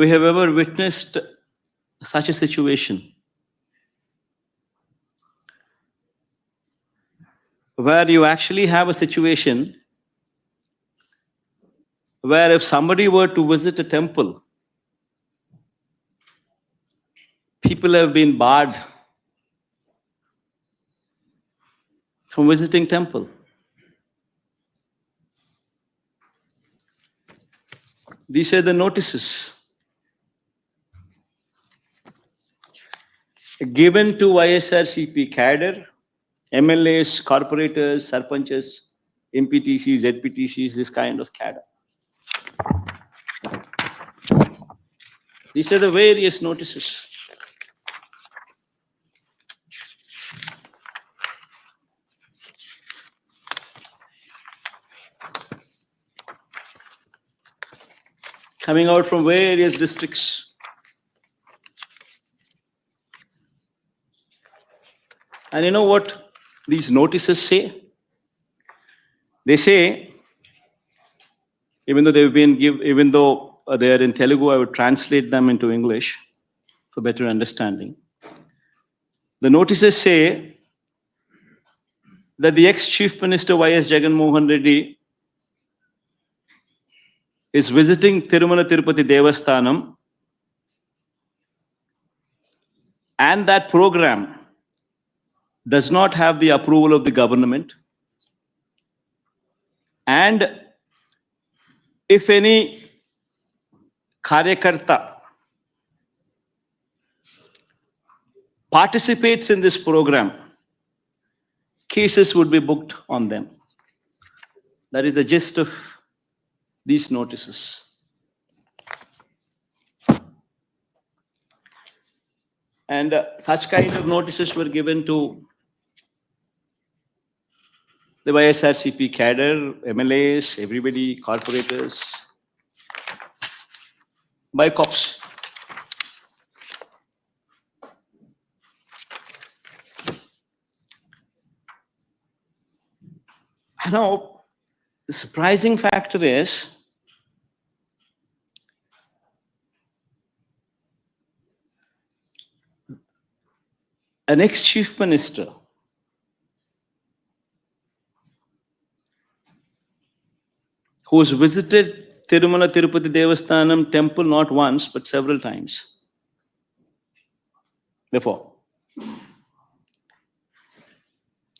we have ever witnessed such a situation where you actually have a situation where if somebody were to visit a temple, people have been barred from visiting temple. These are the notices given to YSRCP cadre, MLAs, corporators, sarpanches, MPTCs, ZPTCs, this kind of cadre. These are the various notices. Coming out from various districts. And you know what these notices say? They say, even though they've been even though they are in Telugu, I would translate them into English for better understanding. The notices say that the ex-Chief Minister YS Jagan Mohan Reddy is visiting Tirumala Tirupati Devasthanam, and that program does not have the approval of the government. And if any Karyakarta participates in this program, cases would be booked on them. That is the gist of these notices. And such kind of notices were given to the YSRCP cadre, MLAs, everybody, corporators, by cops. Now, the surprising factor is an ex-chief minister who has visited Tirumala Tirupati Devasthanam temple not once but several times before.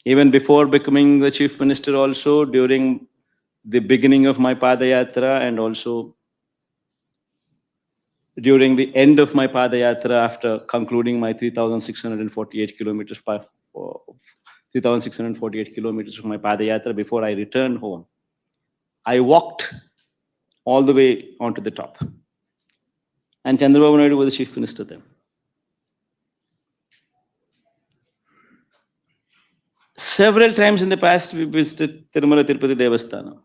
Even before becoming the chief minister also, during the beginning of my Padayatra and also during the end of my Padayatra after concluding my 3,648 kilometers, 3,648 kilometers of my Padayatra before I returned home. I walked all the way onto the top. And Chandrababu Naidu was the chief minister then. Several times in the past, we visited Tirumala Tirupati Devasthanam,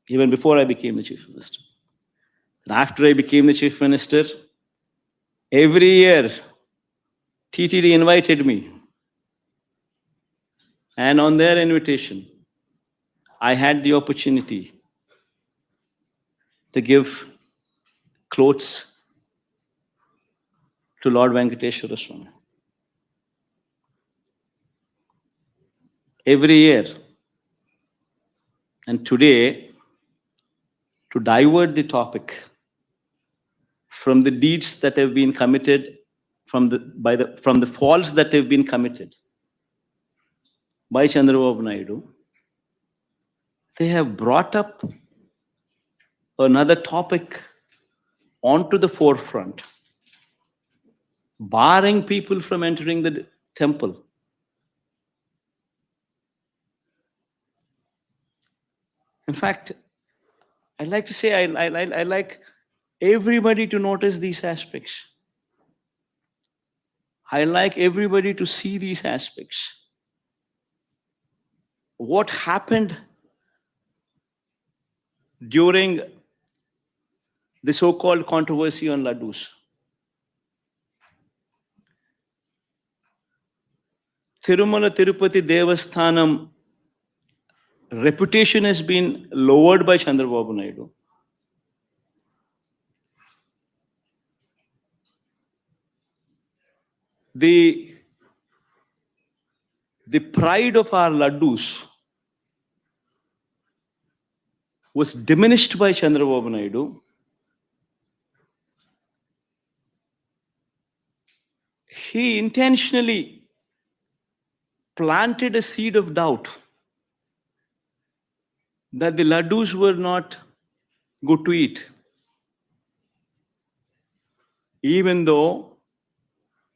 even before I became the chief minister. And after I became the chief minister, every year, TTD invited me. And on their invitation, I had the opportunity to give clothes to Lord Venkateshwara Swami. Every year. And today, to divert the topic from the deeds that have been committed, from the faults that have been committed by Chandrababu Naidu, they have brought up another topic onto the forefront, barring people from entering the temple. In fact, I'd like to say I like everybody to notice these aspects. I like everybody to see these aspects. What happened during the so-called controversy on Laddus? Tirumala Tirupati Devasthanam reputation has been lowered by Chandrababu Naidu. The pride of our Laddus was diminished by Chandrababu Naidu. He intentionally planted a seed of doubt that the Laddus were not good to eat, even though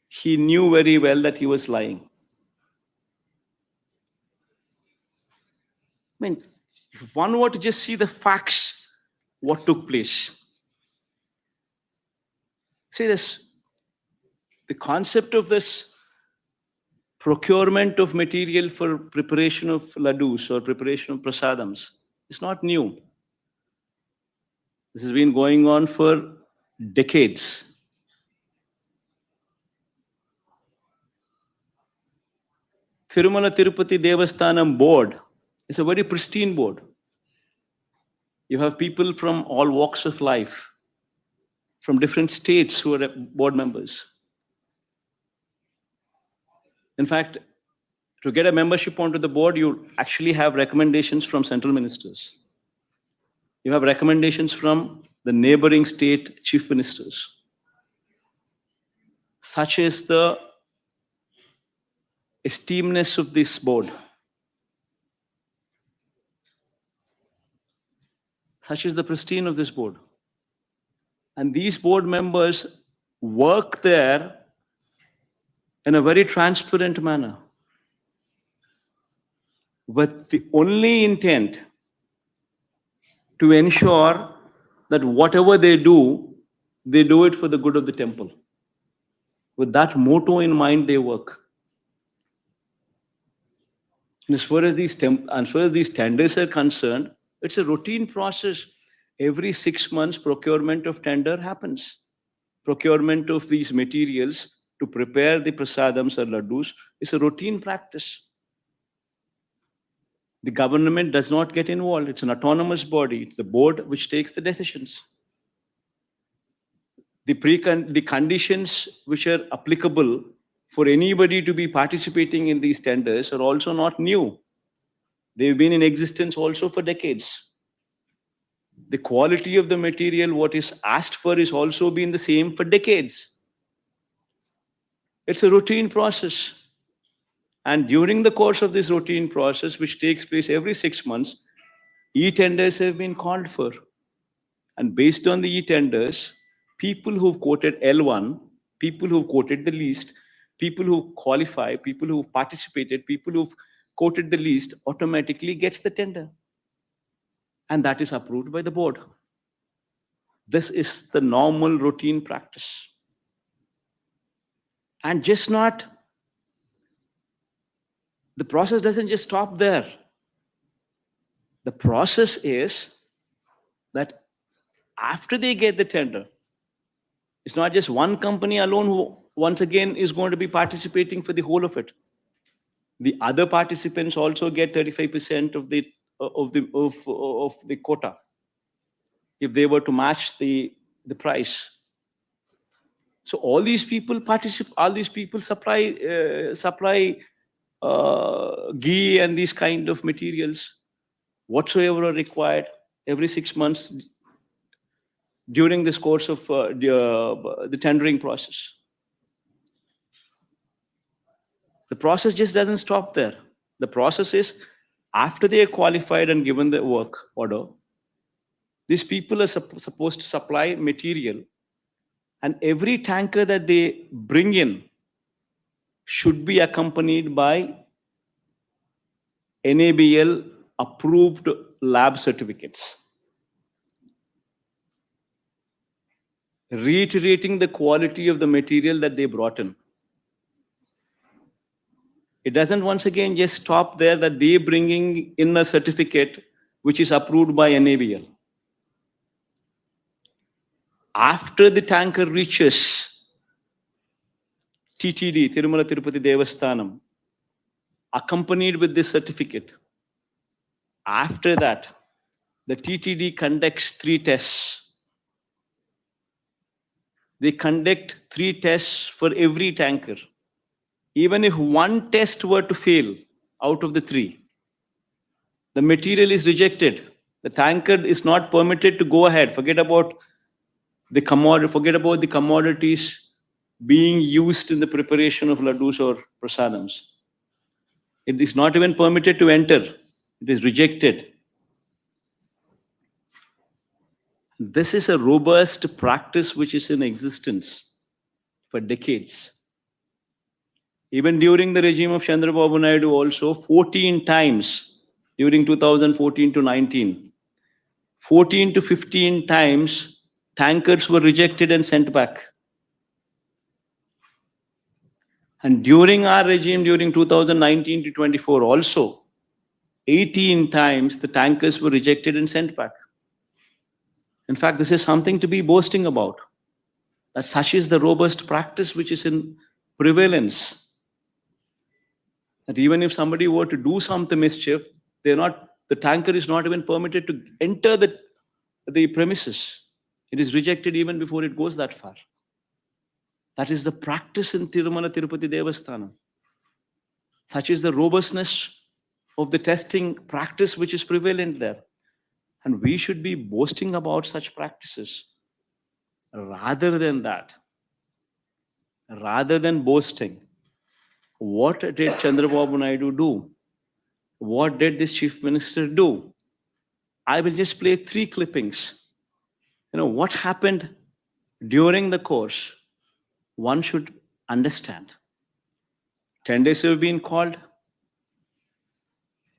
he knew very well that he was lying. I mean, if one were to just see the facts, what took place. See this, the concept of this procurement of material for preparation of laddus or preparation of prasadams is not new. This has been going on for decades. Tirumala Tirupati Devasthanam board is a very pristine board. You have people from all walks of life, from different states who are board members. In fact, to get a membership onto the board, you actually have recommendations from central ministers. You have recommendations from the neighboring state chief ministers. Such is the esteemness of this board. Such is the pristine of this board. And these board members work there in a very transparent manner, with the only intent to ensure that whatever they do it for the good of the temple. With that motto in mind, they work. And as far as these tenders are concerned, it's a routine process. Every 6 months, procurement of tender happens. Procurement of these materials to prepare the prasadams or laddus is a routine practice. The government does not get involved. It's an autonomous body. It's the board which takes the decisions. The conditions which are applicable for anybody to be participating in these tenders are also not new. They've been in existence also for decades. The quality of the material, what is asked for, is also been the same for decades. It's a routine process. And during the course of this routine process, which takes place every 6 months, e-tenders have been called for. And based on the e-tenders, people who've quoted L1, people who've quoted the least, people who qualify, people who participated, people who've quoted the least, automatically gets the tender. And that is approved by the board. This is the normal routine practice. And just not, the process doesn't just stop there. The process is that after they get the tender, it's not just one company alone who once again is going to be participating for the whole of it. The other participants also get 35% of the quota if they were to match the price. So all these people supply ghee and these kind of materials whatsoever are required every 6 months during this course of the tendering process. The process just doesn't stop there. The process is, after they are qualified and given the work order, these people are supposed to supply material, and every tanker that they bring in should be accompanied by NABL approved lab certificates, reiterating the quality of the material that they brought in. It doesn't once again just stop there that they bringing in a certificate which is approved by NABL. After the tanker reaches TTD, Tirumala Tirupati Devasthanam, accompanied with this certificate, after that, the TTD conducts 3 tests. They conduct 3 tests for every tanker. even if one test were to fail out of the 3, the material is rejected. The tanker is not permitted to go ahead. Forget about the commodities being used in the preparation of laddus or prasadams. It is not even permitted to enter. It is rejected. This is a robust practice which is in existence for decades. Even during the regime of Chandrababu Naidu also, 14 times during 2014 to 19, 14 to 15 times tankers were rejected and sent back. And during our regime, during 2019 to 24 also, 18 times the tankers were rejected and sent back. In fact, this is something to be boasting about. That such is the robust practice which is in prevalence. That even if somebody were to do some mischief, the tanker is not even permitted to enter the premises. It is rejected even before it goes that far. That is the practice in Tirumala Tirupati Devasthanam. Such is the robustness of the testing practice which is prevalent there. And we should be boasting about such practices. Rather than that, rather than boasting, what did Chandrababu Naidu do? What did this chief minister do? I will just play 3 clippings. What happened during the course, one should understand. 10 days have been called.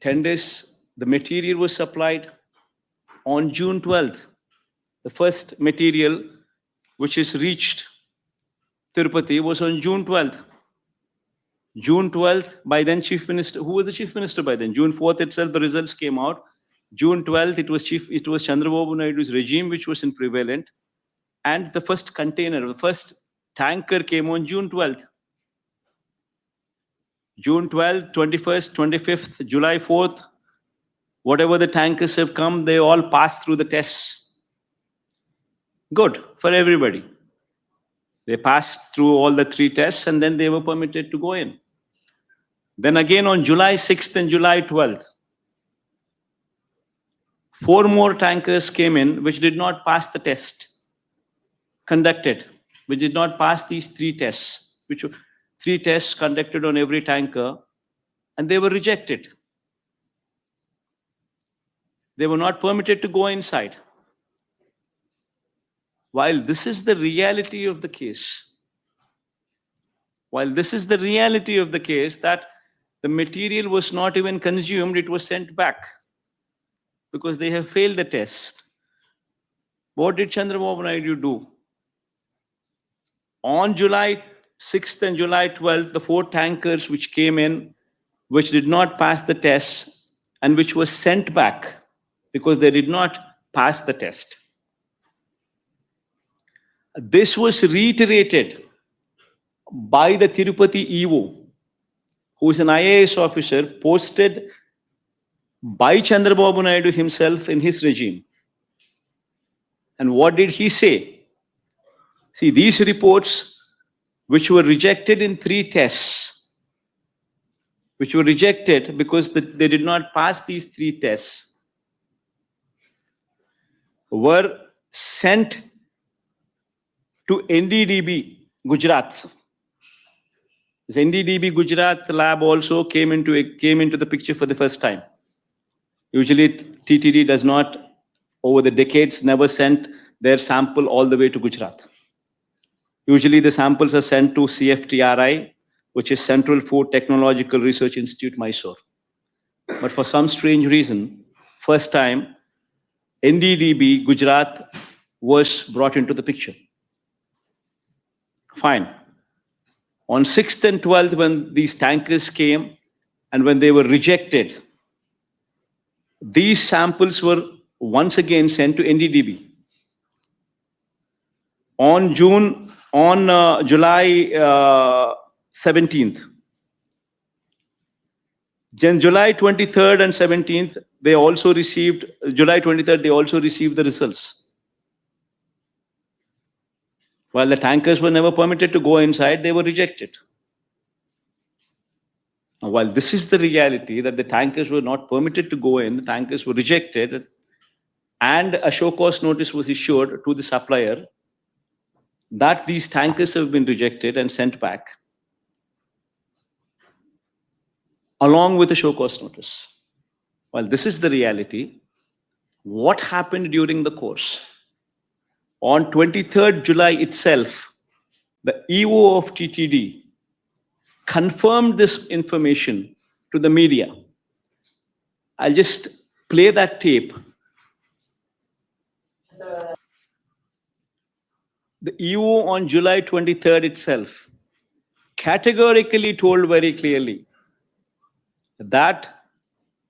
10 days, the material was supplied. On June 12th, the first material which is reached Tirupati was on June 12th. June 12th, by then Chief Minister, who was the Chief Minister by then? June 4th itself, the results came out. June 12th, it was Chandrababu Naidu's regime which was in prevalent. And the first container, the first tanker came on June 12th. June 12th, 21st, 25th, July 4th, whatever the tankers have come, they all passed through the tests. Good for everybody. They passed through all the 3 tests and then they were permitted to go in. Then again on July 6th and July 12th, 4 more tankers came in which did not pass the test conducted, which did not pass these 3 tests, which were 3 tests conducted on every tanker, and they were rejected. They were not permitted to go inside. While this is the reality of the case, that the material was not even consumed, it was sent back because they have failed the test. What did Chandrababu Naidu do? On July 6th and July 12th, the 4 tankers which came in, which did not pass the test and which were sent back because they did not pass the test. This was reiterated by the Tirupati EO, who is an IAS officer posted by Chandrababu Naidu himself in his regime. And what did he say? See, these reports, which were rejected in 3 tests, which were rejected because they did not pass these 3 tests, were sent to NDDB, Gujarat. This NDDB Gujarat lab also came into the picture for the first time. Usually TTD does not, over the decades, never sent their sample all the way to Gujarat. Usually the samples are sent to CFTRI, which is Central Food Technological Research Institute, Mysore. But for some strange reason, first time, NDDB Gujarat was brought into the picture. Fine. On 6th and 12th, when these tankers came and when they were rejected, these samples were once again sent to NDDB. On July 17th, then July 23rd and 17th, they also received, July 23rd, they also received the results. While the tankers were never permitted to go inside, they were rejected. Now, while this is the reality that the tankers were not permitted to go in, the tankers were rejected, and a show cause notice was issued to the supplier that these tankers have been rejected and sent back, along with a show cause notice. While this is the reality, what happened during the course? On 23rd July itself, the EO of TTD confirmed this information to the media. I'll just play that tape. The EO on July 23rd itself categorically told very clearly that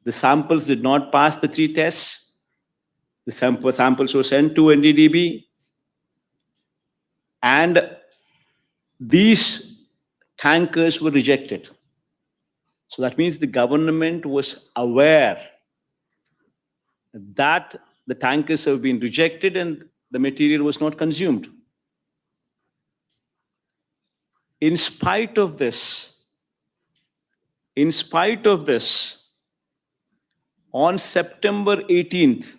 the samples did not pass the 3 tests. The samples were sent to NDDB, and these tankers were rejected. So that means the government was aware that the tankers have been rejected and the material was not consumed. In spite of this, on September 18th,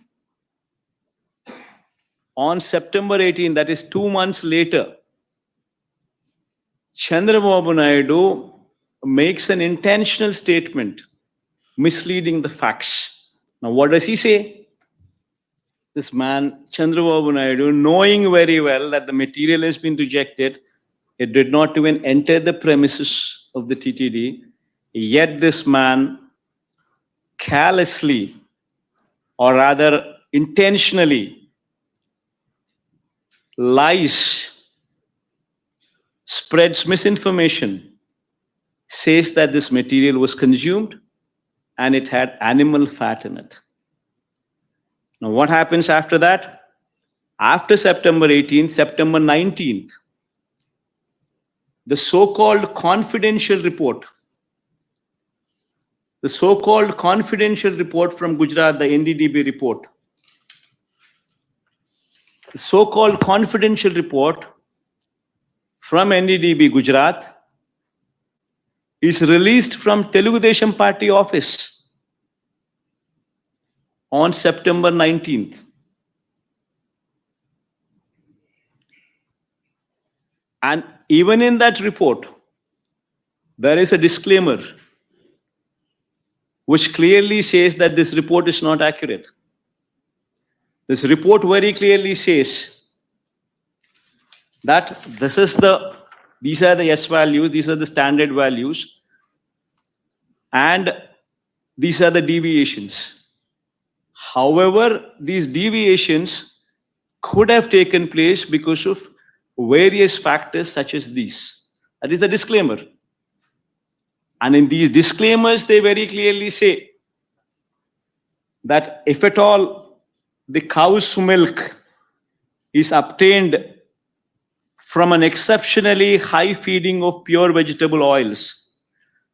that is 2 months later, Chandrababu Naidu makes an intentional statement misleading the facts. Now, what does he say? This man, Chandrababu Naidu, knowing very well that the material has been rejected, it did not even enter the premises of the TTD, yet this man carelessly, or rather intentionally, lies, spreads misinformation, says that this material was consumed and it had animal fat in it. Now, what happens after that? After September 18th, September 19th, the so-called confidential report from Gujarat, the NDDB report, the so-called confidential report from NDDB Gujarat is released from Telugu Desam Party office on September 19th. And even in that report, there is a disclaimer which clearly says that this report is not accurate. This report very clearly says that these are the S values, these are the standard values, and these are the deviations. However, these deviations could have taken place because of various factors such as these. That is the disclaimer. And in these disclaimers, they very clearly say that if at all the cow's milk is obtained from an exceptionally high feeding of pure vegetable oils,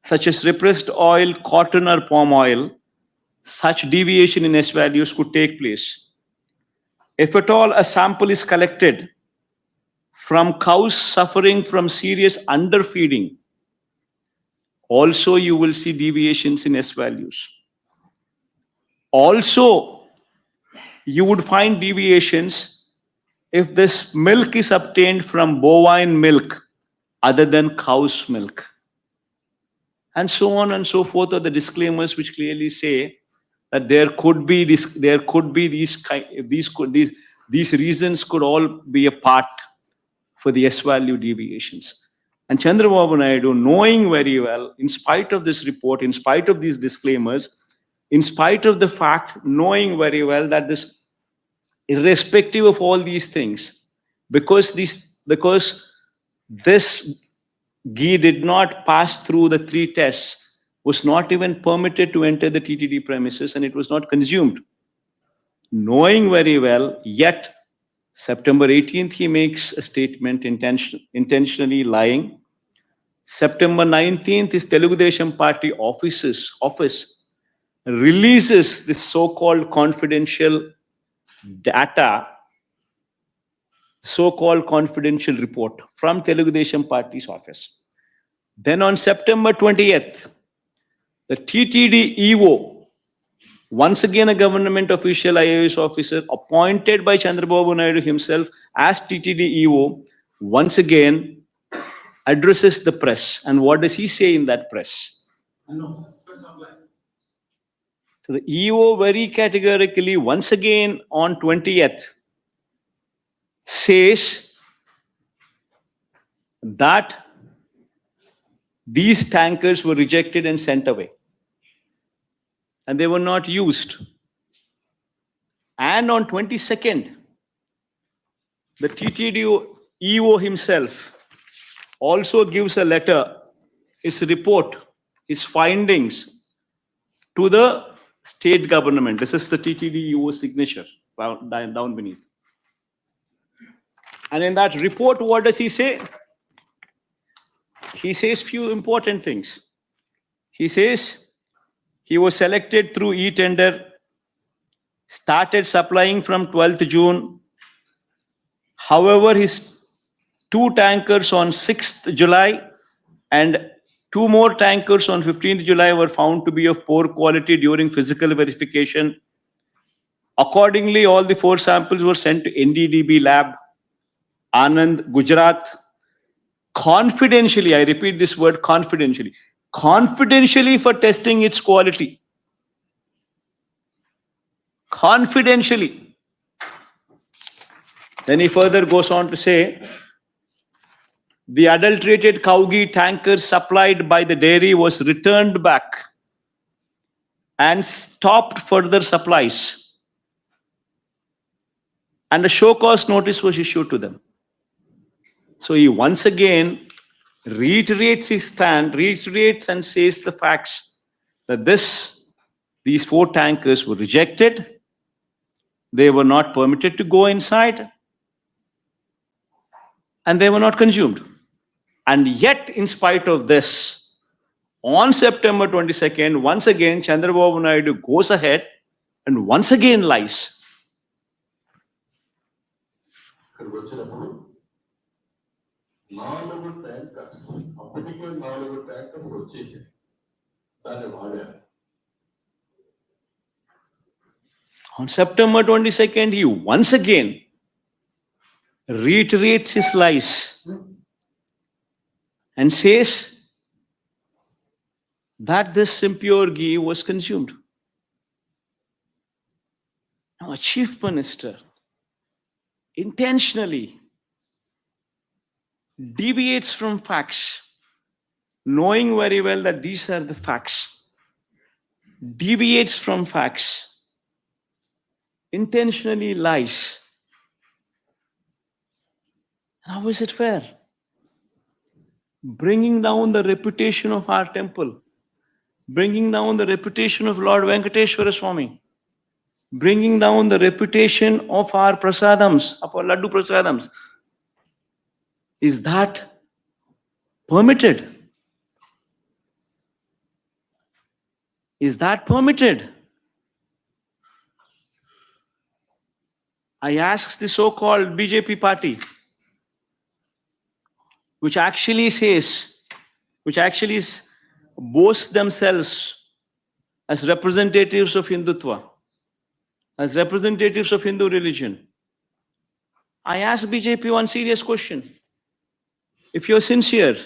such as repressed oil, cotton, or palm oil, such deviation in S values could take place. If at all a sample is collected from cows suffering from serious underfeeding, also you will see deviations in S values. Also, you would find deviations if this milk is obtained from bovine milk other than cow's milk. And so on and so forth are the disclaimers which clearly say that these reasons could all be a part for the S value deviations. And Chandrababu Naidu, knowing very well, in spite of this report, in spite of these disclaimers, in spite of the fact, knowing very well that this, irrespective of all these things, because this ghee did not pass through the 3 tests, was not even permitted to enter the TTD premises, and it was not consumed. Knowing very well, yet September 18th, he makes a statement intentionally lying. September 19th, his Telugu Desam Party office releases this so-called confidential data, so-called confidential report from Telugu Desam Party's office. Then on September 20th, The TTD EO, once again a government official, IAS officer, appointed by Chandrababu Naidu himself as TTD EO, once again addresses the press. And what does he say in that press? So the EO very categorically, once again on 20th, says that these tankers were rejected and sent away. And they were not used. And on 22nd, the TTD EO himself also gives a letter, his report, his findings to the state government. This is the TTD EO signature down beneath. And in that report, what does he say? He says few important things. He says he was selected through e-tender, started supplying from 12th June. However, his 2 tankers on 6th July and 2 more tankers on 15th July were found to be of poor quality during physical verification. Accordingly, all the 4 samples were sent to NDDB lab, Anand, Gujarat, confidentially. I repeat this word, confidentially. Confidentially for testing its quality. Confidentially. Then he further goes on to say, the adulterated cow ghee tanker supplied by the dairy was returned back and stopped further supplies. And a show cause notice was issued to them. So he once again reiterates his stand, reiterates and says the facts that these 4 tankers were rejected. They were not permitted to go inside. And they were not consumed. And yet, in spite of this, on September 22nd, once again, Chandrababu Naidu goes ahead and once again lies. On September 22nd, he once again reiterates his lies and says that this impure ghee was consumed. Now, a chief minister intentionally deviates from facts, knowing very well that these are the facts, deviates from facts, intentionally lies. How is it fair? Bringing down the reputation of our temple, bringing down the reputation of Lord Venkateshwara Swami, bringing down the reputation of our prasadams, of our Laddu prasadams. Is that permitted? Is that permitted? I ask the so-called BJP party, which actually boasts themselves as representatives of Hindutva, as representatives of Hindu religion. I ask BJP one serious question. If you're sincere,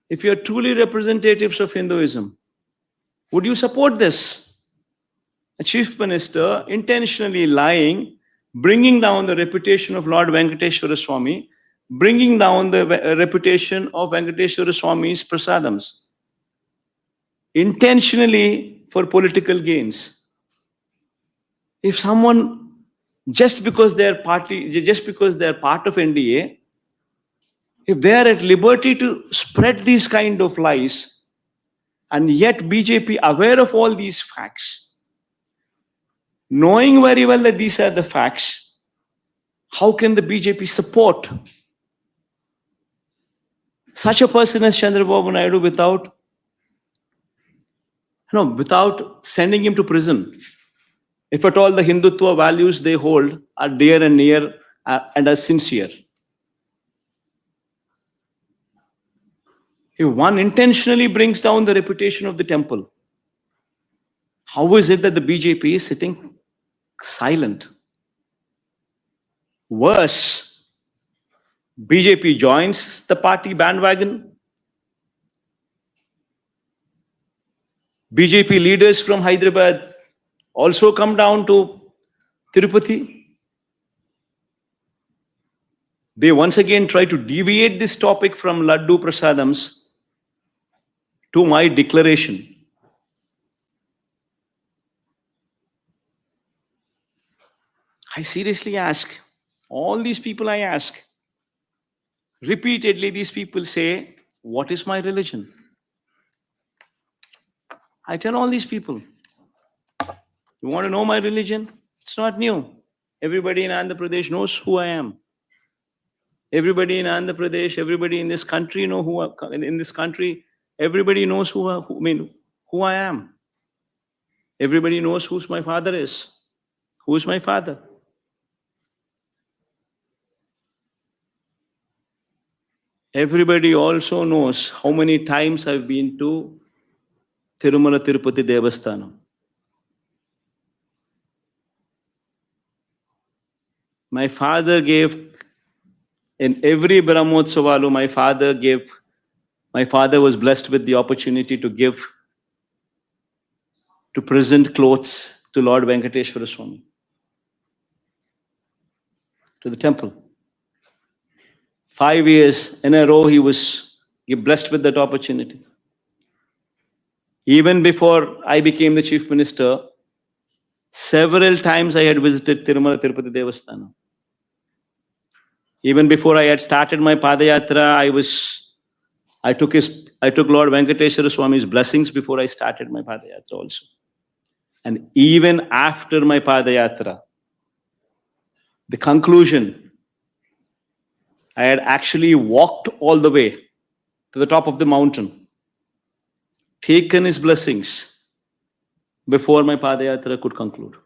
if you're truly representatives of Hinduism, would you support this? A chief minister intentionally lying, bringing down the reputation of Lord Venkateshwara Swami, bringing down the reputation of Venkateshwara Swami's prasadams, intentionally for political gains. If someone, just because they're part of NDA, if they are at liberty to spread these kind of lies, and yet BJP aware of all these facts, knowing very well that these are the facts, how can the BJP support such a person as Chandrababu Naidu without sending him to prison? If at all the Hindutva values they hold are dear and near and are sincere. If one intentionally brings down the reputation of the temple, how is it that the BJP is sitting silent? Worse, BJP joins the party bandwagon. BJP leaders from Hyderabad also come down to Tirupati. They once again try to deviate this topic from Laddu Prasadams to my declaration. I seriously ask, all these people I ask, repeatedly these people say, what is my religion? I tell all these people, you want to know my religion? It's not new. Everybody in Andhra Pradesh knows who I am. Everybody in Andhra Pradesh, everybody in this country know in this country, everybody knows who I am. Everybody knows who my father is. Who is my father? Everybody also knows how many times I've been to Tirumala Tirupati Devasthanam. My father gave, in every Brahmotsavallu, my father was blessed with the opportunity to present clothes to Lord Venkateshwara Swami, to the temple. 5 years in a row, he was blessed with that opportunity. Even before I became the chief minister, several times I had visited Tirumala Tirupati Devasthanam. Even before I had started my Padayatra, I took Lord Venkateshwara Swami's blessings before I started my Padayatra also. And even after my Padayatra, the conclusion, I had actually walked all the way to the top of the mountain, taken his blessings before my Padayatra could conclude.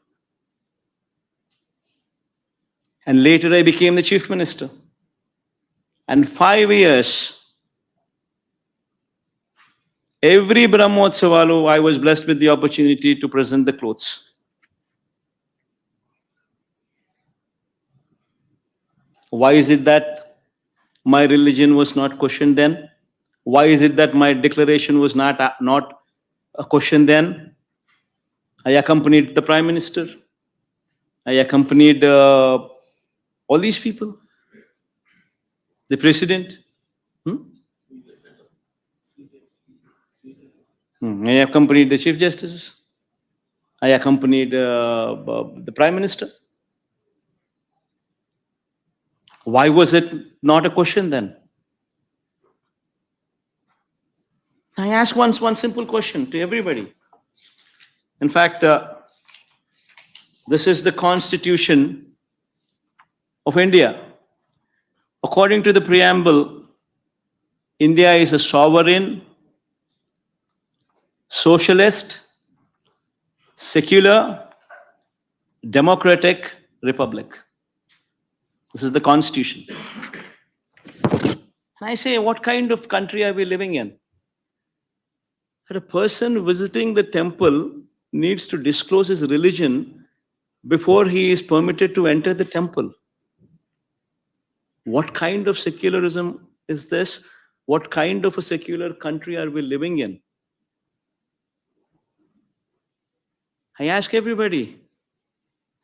And later I became the chief minister. And 5 years, every Brahmotsavallu, I was blessed with the opportunity to present the clothes. Why is it that my religion was not questioned then? Why is it that my declaration was not a question then? I accompanied the Prime Minister. I accompanied all these people. The President. I accompanied the Chief Justice. I accompanied the Prime Minister. Why was it not a question then? I ask one simple question to everybody. In fact, this is the Constitution of India. According to the preamble, India is a sovereign, socialist, secular, democratic republic. This is the Constitution. And I say, what kind of country are we living in? That a person visiting the temple needs to disclose his religion before he is permitted to enter the temple. What kind of secularism is this? What kind of a secular country are we living in? I ask everybody.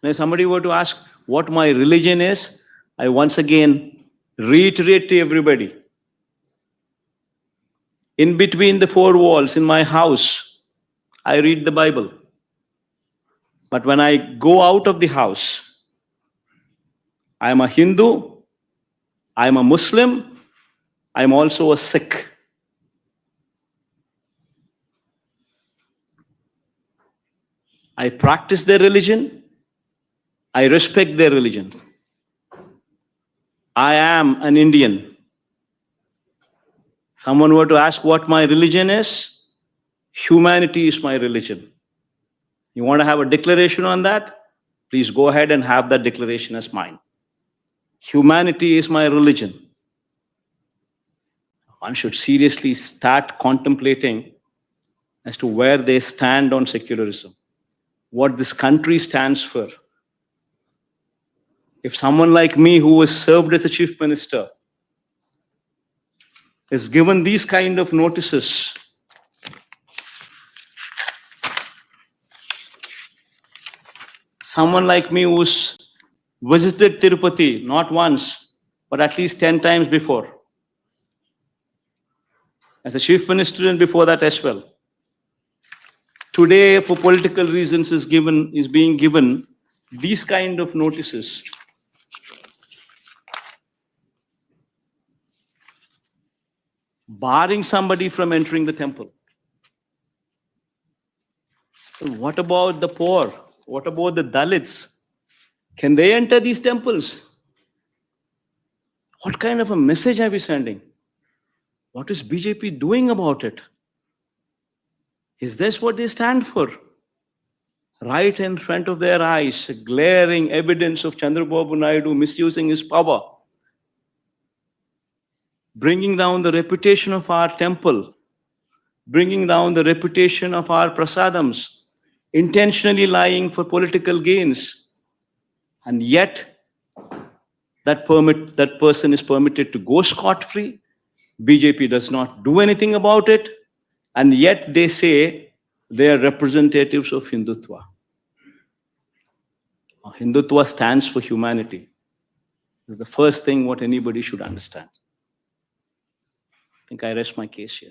And if somebody were to ask what my religion is, I once again reiterate to everybody. In between the four walls in my house, I read the Bible. But when I go out of the house, I am a Hindu, I am a Muslim, I am also a Sikh. I practice their religion, I respect their religion. I am an Indian. Someone were to ask what my religion is, humanity is my religion. You want to have a declaration on that? Please go ahead and have that declaration as mine. Humanity is my religion. one should seriously start contemplating as to where they stand on secularism, what this country stands for. If someone like me, who was served as a chief minister, is given these kind of notices, someone like me who's visited Tirupati not once, but at least 10 times before, as a chief minister and before that as well, today for political reasons is being given these kind of notices. Barring somebody from entering the temple. So what about the poor? What about the Dalits? Can they enter these temples? What kind of a message are we sending? What is BJP doing about it? Is this what they stand for? Right in front of their eyes, glaring evidence of Chandrababu Naidu misusing his power, bringing down the reputation of our temple, bringing down the reputation of our prasadams, intentionally lying for political gains. And yet, that person is permitted to go scot-free. BJP does not do anything about it. And yet they say they are representatives of Hindutva. Hindutva stands for humanity. This is the first thing what anybody should understand. I think I rest my case here.